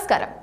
നമസ്കാരം.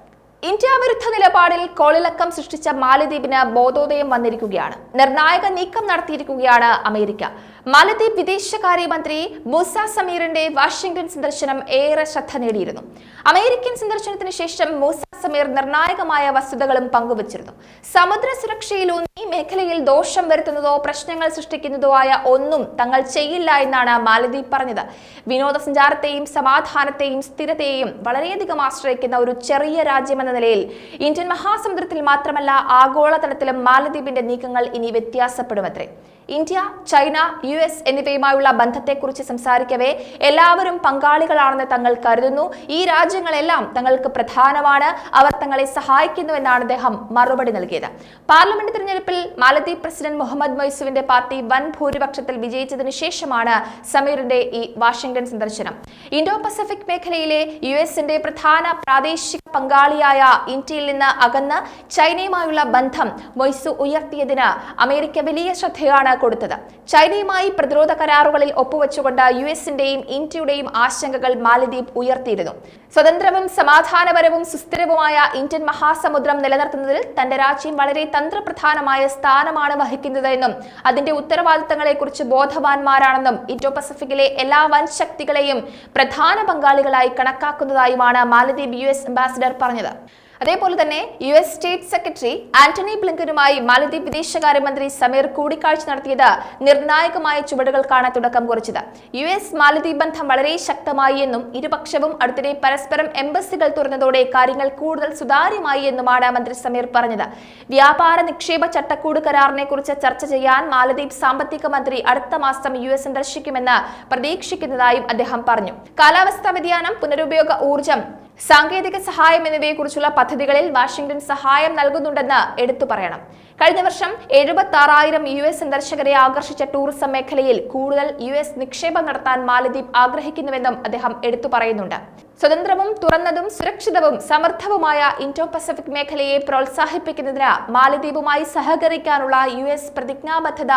ഇന്ത്യ വിരുദ്ധ നിലപാടിൽ കോളിളക്കം സൃഷ്ടിച്ച മാലദ്വീപിന് ബോധോദയം വന്നിരിക്കുകയാണ്. നിർണായക നീക്കം നടത്തിയിരിക്കുകയാണ് അമേരിക്ക. മാലദ്വീപ് വിദേശകാര്യമന്ത്രി മൂസ സമീറിന്റെ വാഷിംഗ്ടൺ സന്ദർശനം ഏറെ ശ്രദ്ധ നേടിയിരുന്നു. അമേരിക്കൻ സന്ദർശനത്തിന് ശേഷം മൂസ സമീർ നിർണായകമായ വസ്തുതകളും പങ്കുവച്ചിരുന്നു. സമുദ്ര സുരക്ഷയിലൂന്നി മേഖലയിൽ ദോഷം വരുത്തുന്നതോ പ്രശ്നങ്ങൾ സൃഷ്ടിക്കുന്നതോ ആയ ഒന്നും തങ്ങൾ ചെയ്യില്ല എന്നാണ് മാലദ്വീപ് പറഞ്ഞത്. വിനോദസഞ്ചാരത്തെയും സമാധാനത്തെയും സ്ഥിരതയെയും വളരെയധികം ആശ്രയിക്കുന്ന ഒരു ചെറിയ രാജ്യമെന്ന നിലയിൽ ഇന്ത്യൻ മഹാസമുദ്രത്തിൽ മാത്രമല്ല ആഗോളതലത്തിലും മാലദ്വീപിന്റെ നീക്കങ്ങൾ ഇനി വ്യത്യാസപ്പെടുമത്രേ. ഇന്ത്യ, ചൈന, US എന്നിവയുമായുള്ള ബന്ധത്തെക്കുറിച്ച് സംസാരിക്കവേ എല്ലാവരും പങ്കാളികളാണെന്ന് തങ്ങൾ കരുതുന്നു. ഈ രാജ്യങ്ങളെല്ലാം തങ്ങൾക്ക് പ്രധാനമാണ്. അവർ തങ്ങളെ സഹായിക്കുന്നുവെന്നാണ് അദ്ദേഹം മറുപടി നൽകിയത്. പാർലമെന്റ് തിരഞ്ഞെടുപ്പിൽ മാലദ്വീപ് പ്രസിഡന്റ് മുഹമ്മദ് മൊയ്സുവിന്റെ പാർട്ടി വൻ ഭൂരിപക്ഷത്തിൽ വിജയിച്ചതിനു ശേഷമാണ് സമീറിന്റെ ഈ വാഷിംഗ്ടൺ സന്ദർശനം. ഇൻഡോ പസഫിക് മേഖലയിലെ US-ന്റെ പ്രധാന പ്രാദേശിക പങ്കാളിയായ ഇന്ത്യയിൽ നിന്ന് അകന്ന് ചൈനയുമായുള്ള ബന്ധം മൊയ്സു ഉയർത്തിയതിന് അമേരിക്ക വലിയ ശ്രദ്ധയാണ് കൊടുത്തത്. ചൈനയുമായി പ്രതിരോധ കരാറുകളിൽ ഒപ്പുവെച്ചുകൊണ്ട് US-ന്റെയും ഇന്ത്യയുടെയും ആശങ്കകൾ മാലദ്വീപ് ഉയർത്തിയിരുന്നു. സ്വതന്ത്രവും സമാധാനപരവും സുസ്ഥിരവുമായ ഇന്ത്യൻ മഹാസമുദ്രം നിലനിർത്തുന്നതിൽ തന്റെ രാജ്യം വളരെ തന്ത്രപ്രധാനമായ സ്ഥാനമാണ് വഹിക്കുന്നത് എന്നും അതിന്റെ ഉത്തരവാദിത്തങ്ങളെക്കുറിച്ച് ബോധവാന്മാരാണെന്നും ഇൻഡോ പസഫിക്കിലെ എല്ലാ വൻ ശക്തികളെയും പ്രധാന പങ്കാളികളായി കണക്കാക്കുന്നതായുമാണ് മാലദ്വീപ് US അംബാസിഡർ പറഞ്ഞത്. അതേപോലെ തന്നെ US സ്റ്റേറ്റ് സെക്രട്ടറി ആന്റണി ബ്ലിങ്കനുമായി മാലദ്വീപ് വിദേശകാര്യമന്ത്രി സമീർ കൂടിക്കാഴ്ച നടത്തിയത് നിർണായകമായ ചുവടുകൾക്കാണ് തുടക്കം കുറിച്ചത്. US മാലദ്വീപ് ബന്ധം വളരെ ശക്തമായി എന്നും ഇരുപക്ഷവും അടുത്തിടെ പരസ്പരം എംബസികൾ തുറന്നതോടെ കാര്യങ്ങൾ കൂടുതൽ സുതാര്യമായി എന്നുമാണ് മന്ത്രി സമീർ പറഞ്ഞത്. വ്യാപാര നിക്ഷേപ ചട്ടക്കൂട് കരാറിനെ കുറിച്ച് ചർച്ച ചെയ്യാൻ മാലദ്വീപ് സാമ്പത്തിക മന്ത്രി അടുത്ത മാസം US സന്ദർശിക്കുമെന്ന് പ്രതീക്ഷിക്കുന്നതായും അദ്ദേഹം പറഞ്ഞു. കാലാവസ്ഥാ വ്യതിയാനം, പുനരുപയോഗ ഊർജ്ജം, സാങ്കേതിക സഹായം എന്നിവയെക്കുറിച്ചുള്ള പദ്ധതികളിൽ വാഷിംഗ്ടൺ സഹായം നൽകുന്നുണ്ടെന്ന് എടുത്തു പറയണം. കഴിഞ്ഞ വർഷം 76,000 US സന്ദർശകരെ ആകർഷിച്ച ടൂറിസം മേഖലയിൽ കൂടുതൽ US നിക്ഷേപം നടത്താൻ മാലദ്വീപ് ആഗ്രഹിക്കുന്നുവെന്നും അദ്ദേഹം എടുത്തു പറയുന്നുണ്ട്. സ്വതന്ത്രവും തുറന്നതും സുരക്ഷിതവും സമൃദ്ധവുമായ ഇൻഡോ പസഫിക് മേഖലയെ പ്രോത്സാഹിപ്പിക്കുന്നതിന് മാലദ്വീപുമായി സഹകരിക്കാനുള്ള US പ്രതിജ്ഞാബദ്ധത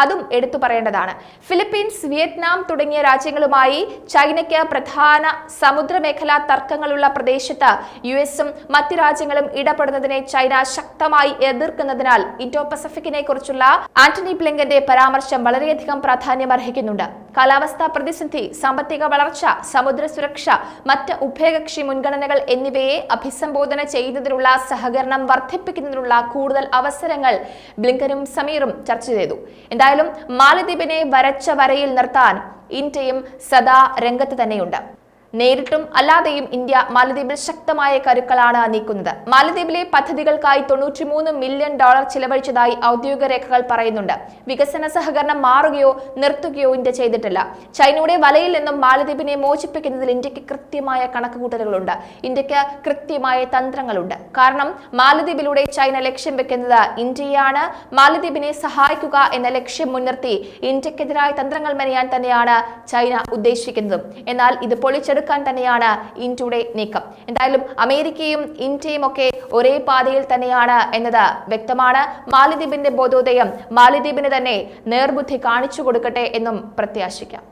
അതും എടുത്തു പറയേണ്ടതാണ്. ഫിലിപ്പീൻസ്, വിയറ്റ്നാം തുടങ്ങിയ രാജ്യങ്ങളുമായി ചൈനയ്ക്ക് പ്രധാന സമുദ്രമേഖലാ തർക്കങ്ങളുള്ള പ്രദേശത്ത് US-ഉം മറ്റ് രാജ്യങ്ങളും ഇടപെടുന്നതിനെ ചൈന ശക്തമായി എതിർക്കുന്നതിനാൽ ഇൻഡോ പസഫിക്കിനെ കുറിച്ചുള്ള ആന്റണി ബ്ലിങ്കന്റെ പരാമർശം വളരെയധികം പ്രാധാന്യം അർഹിക്കുന്നുണ്ട്. കാലാവസ്ഥാ പ്രതിസന്ധി, സാമ്പത്തിക വളർച്ച, സമുദ്ര സുരക്ഷ, മറ്റ് ഉഭയകക്ഷി മുൻഗണനകൾ എന്നിവയെ അഭിസംബോധന ചെയ്യുന്നതിനുള്ള സഹകരണം വർദ്ധിപ്പിക്കുന്നതിനുള്ള കൂടുതൽ അവസരങ്ങൾ ബ്ലിങ്കനും സമീറും ചർച്ച ചെയ്തു. എന്തായാലും മാലദ്വീപിനെ വരച്ച വരയിൽ നിർത്താൻ ഇന്ത്യയും സദാ രംഗത്ത് തന്നെയുണ്ട്. നേരിട്ടും അല്ലാതെയും ഇന്ത്യ മാലദ്വീപിൽ ശക്തമായ കരുക്കളാണ് നീക്കുന്നത്. മാലദ്വീപിലെ പദ്ധതികൾക്കായി $93 മില്യൺ ചിലവഴിച്ചതായി ഔദ്യോഗിക രേഖകൾ പറയുന്നുണ്ട്. വികസന സഹകരണം മാറുകയോ നിർത്തുകയോ ഇന്ത്യ ചെയ്തിട്ടില്ല. ചൈനയുടെ വലയിൽ നിന്നും മാലദ്വീപിനെ മോചിപ്പിക്കുന്നതിൽ ഇന്ത്യക്ക് കൃത്യമായ കണക്കുകൂട്ടലുകളുണ്ട്. ഇന്ത്യക്ക് കൃത്യമായ തന്ത്രങ്ങളുണ്ട്. കാരണം മാലദ്വീപിലൂടെ ചൈന ലക്ഷ്യം വെക്കുന്നത് ഇന്ത്യയാണ്. മാലദ്വീപിനെ സഹായിക്കുക എന്ന ലക്ഷ്യം മുൻനിർത്തി ഇന്ത്യക്കെതിരായ തന്ത്രങ്ങൾ മെനയാൻ തന്നെയാണ് ചൈന ഉദ്ദേശിക്കുന്നതും. എന്നാൽ ഇത് പൊളിച്ചെടുക്കാൻ തന്നെയാണ് ഇന്ത്യയുടെ നീക്കം. എന്തായാലും അമേരിക്കയും ഇന്ത്യയും ഒക്കെ ഒരേ പാതയിൽ തന്നെയാണ് എന്നത് വ്യക്തമാണ്. മാലദ്വീപിന്റെ ബോധോദയം മാലദ്വീപിന് തന്നെ നേർബുദ്ധി കാണിച്ചു കൊടുക്കട്ടെ എന്നും പ്രത്യാശിക്കാം.